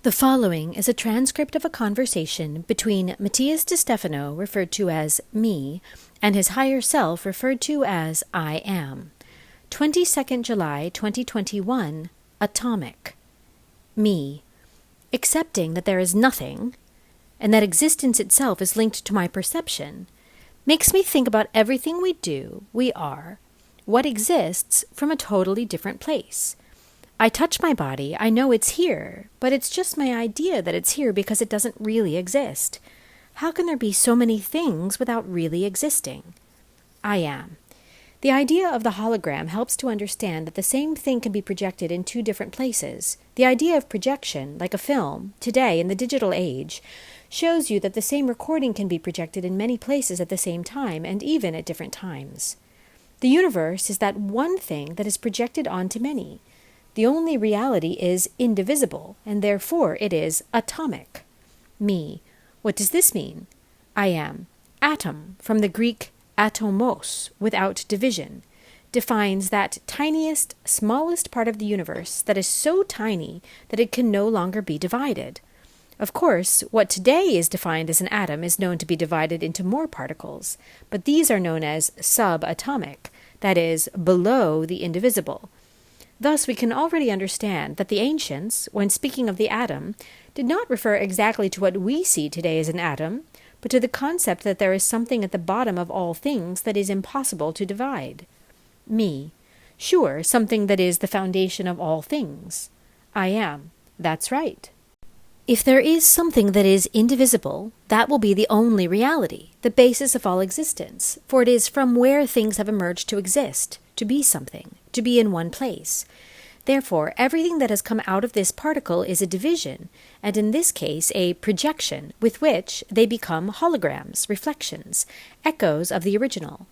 The following is a transcript of a conversation between Matías De Stefano, referred to as me, and his higher self, referred to as I am. 22nd July 2021, Atomic. Me. Accepting that there is nothing, and that existence itself is linked to my perception, makes me think about everything we do, we are, what exists from a totally different place. I touch my body, I know it's here, but it's just my idea that it's here because it doesn't really exist. How can there be so many things without really existing? I am. The idea of the hologram helps to understand that the same thing can be projected in two different places. The idea of projection, like a film, today in the digital age, shows you that the same recording can be projected in many places at the same time and even at different times. The universe is that one thing that is projected onto many. The only reality is indivisible, and therefore it is atomic. Me. What does this mean? I am. Atom, from the Greek atomos, without division, defines that tiniest, smallest part of the universe that is so tiny that it can no longer be divided. Of course, what today is defined as an atom is known to be divided into more particles, but these are known as subatomic, that is, below the indivisible. Thus, we can already understand that the ancients, when speaking of the atom, did not refer exactly to what we see today as an atom, but to the concept that there is something at the bottom of all things that is impossible to divide. Me. Sure, something that is the foundation of all things. I am. That's right. If there is something that is indivisible, that will be the only reality, the basis of all existence, for it is from where things have emerged to exist, to be something, to be in one place. Therefore, everything that has come out of this particle is a division, and in this case a projection, with which they become holograms, reflections, echoes of the original.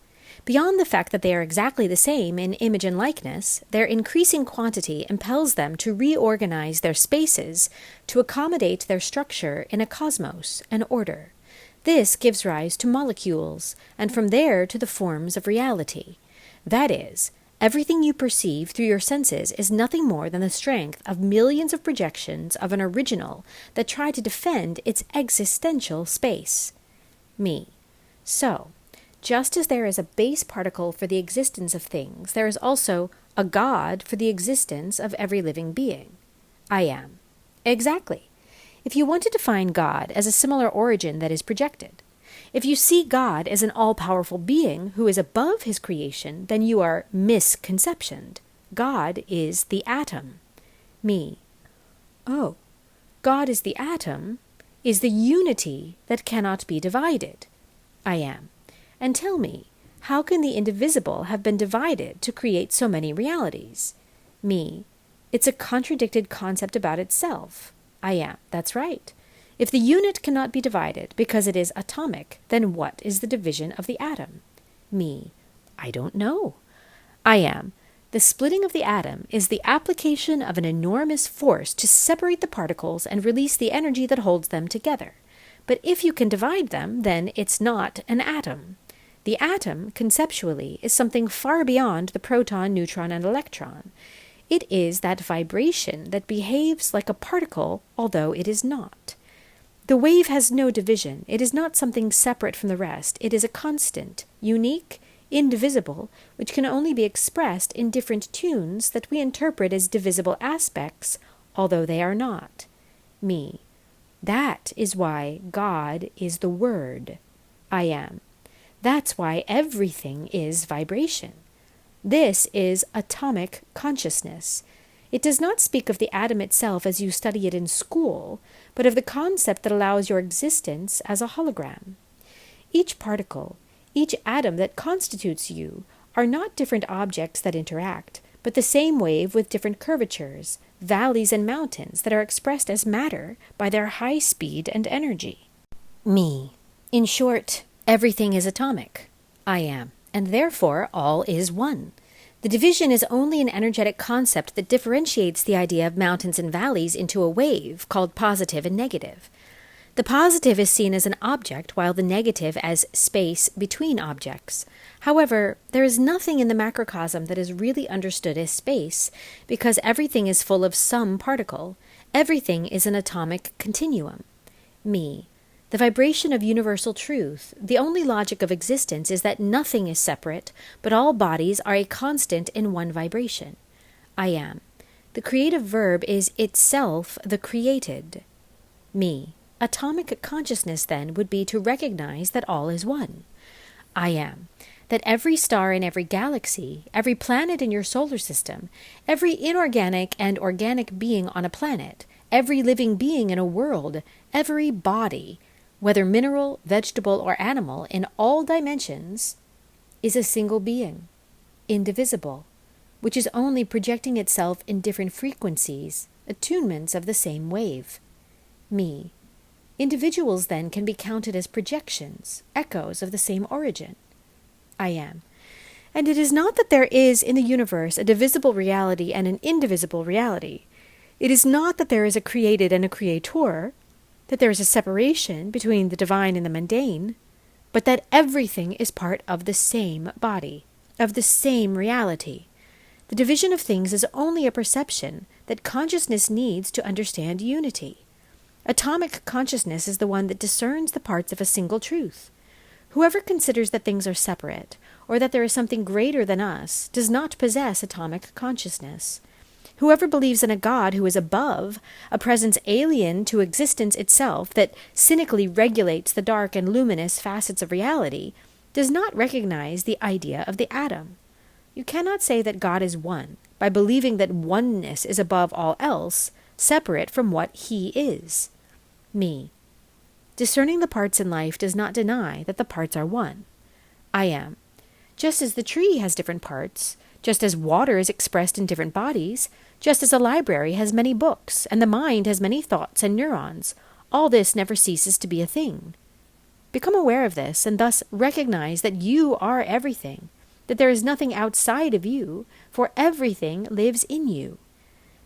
Beyond the fact that they are exactly the same in image and likeness, their increasing quantity impels them to reorganize their spaces to accommodate their structure in a cosmos, an order. This gives rise to molecules, and from there to the forms of reality. That is, everything you perceive through your senses is nothing more than the strength of millions of projections of an original that try to defend its existential space. Me. So, just as there is a base particle for the existence of things, there is also a God for the existence of every living being. I am. Exactly. If you want to define God as a similar origin that is projected, if you see God as an all-powerful being who is above his creation, then you are misconceptioned. God is the atom. Me. Oh, God is the atom, is the unity that cannot be divided. I am. And tell me, how can the indivisible have been divided to create so many realities? Me. It's a contradicted concept about itself. I am. That's right. If the unit cannot be divided because it is atomic, then what is the division of the atom? Me. I don't know. I am. The splitting of the atom is the application of an enormous force to separate the particles and release the energy that holds them together. But if you can divide them, then it's not an atom. The atom, conceptually, is something far beyond the proton, neutron, and electron. It is that vibration that behaves like a particle, although it is not. The wave has no division. It is not something separate from the rest. It is a constant, unique, indivisible, which can only be expressed in different tunes that we interpret as divisible aspects, although they are not. Me. That is why God is the Word. I am. That's why everything is vibration. This is atomic consciousness. It does not speak of the atom itself as you study it in school, but of the concept that allows your existence as a hologram. Each particle, each atom that constitutes you, are not different objects that interact, but the same wave with different curvatures, valleys and mountains that are expressed as matter by their high speed and energy. Me. In short, everything is atomic. I am, and therefore all is one. The division is only an energetic concept that differentiates the idea of mountains and valleys into a wave called positive and negative. The positive is seen as an object, while the negative as space between objects. However, there is nothing in the macrocosm that is really understood as space, because everything is full of some particle. Everything is an atomic continuum. Me, the vibration of universal truth. The only logic of existence is that nothing is separate, but all bodies are a constant in one vibration. I am. The creative verb is itself the created. Me. Atomic consciousness, then, would be to recognize that all is one. I am. That every star in every galaxy, every planet in your solar system, every inorganic and organic being on a planet, every living being in a world, every body, whether mineral, vegetable, or animal, in all dimensions, is a single being, indivisible, which is only projecting itself in different frequencies, attunements of the same wave. Me. Individuals, then, can be counted as projections, echoes of the same origin. I am. And it is not that there is in the universe a divisible reality and an indivisible reality. It is not that there is a created and a creator, that there is a separation between the divine and the mundane, but that everything is part of the same body, of the same reality. The division of things is only a perception that consciousness needs to understand unity. Atomic consciousness is the one that discerns the parts of a single truth. Whoever considers that things are separate, or that there is something greater than us, does not possess atomic consciousness. Whoever believes in a God who is above, a presence alien to existence itself that cynically regulates the dark and luminous facets of reality, does not recognize the idea of the atom. You cannot say that God is one by believing that oneness is above all else, separate from what He is. Me. Discerning the parts in life does not deny that the parts are one. I am. Just as the tree has different parts, just as water is expressed in different bodies, just as a library has many books, and the mind has many thoughts and neurons, all this never ceases to be a thing. Become aware of this, and thus recognize that you are everything, that there is nothing outside of you, for everything lives in you.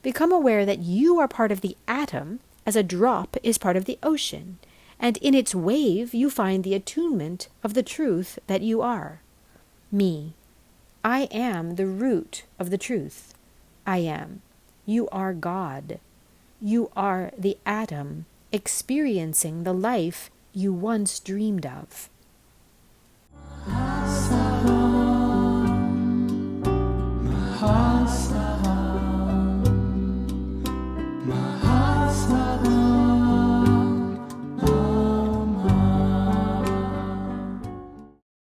Become aware that you are part of the atom, as a drop is part of the ocean, and in its wave you find the attunement of the truth that you are. Me. I am the root of the truth. I am. You are God. You are the atom, experiencing the life you once dreamed of.